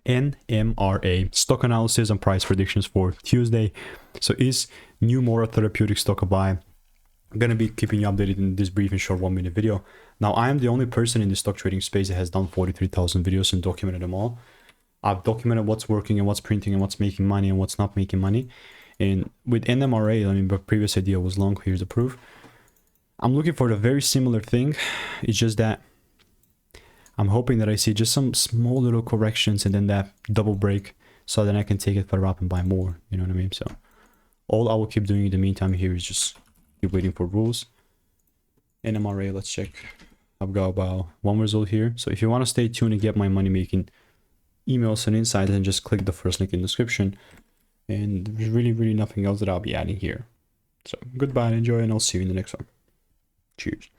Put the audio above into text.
NMRA, stock analysis and price predictions for Tuesday. So is Neumora Therapeutics stock a buy? I'm going to be keeping you updated in this brief and short 1-minute video. Now, I am the only person in the stock trading space that has done 43,000 videos and documented them all. I've documented what's working and what's printing and what's making money and what's not making money. And with NMRA, I mean, the previous idea was long. Here's the proof. I'm looking for a very similar thing. It's just that I'm hoping that I see just some small little corrections and then that double break, so then I can take it further up and buy more. You know what I mean? So all I will keep doing in the meantime here is just keep waiting for rules. NMRA, let's check. I've got about one result here. So if you want to stay tuned and get my money making emails and insights, then just click the first link in the description. And there's really nothing else that I'll be adding here. So goodbye and enjoy, and I'll see you in the next one. Cheers.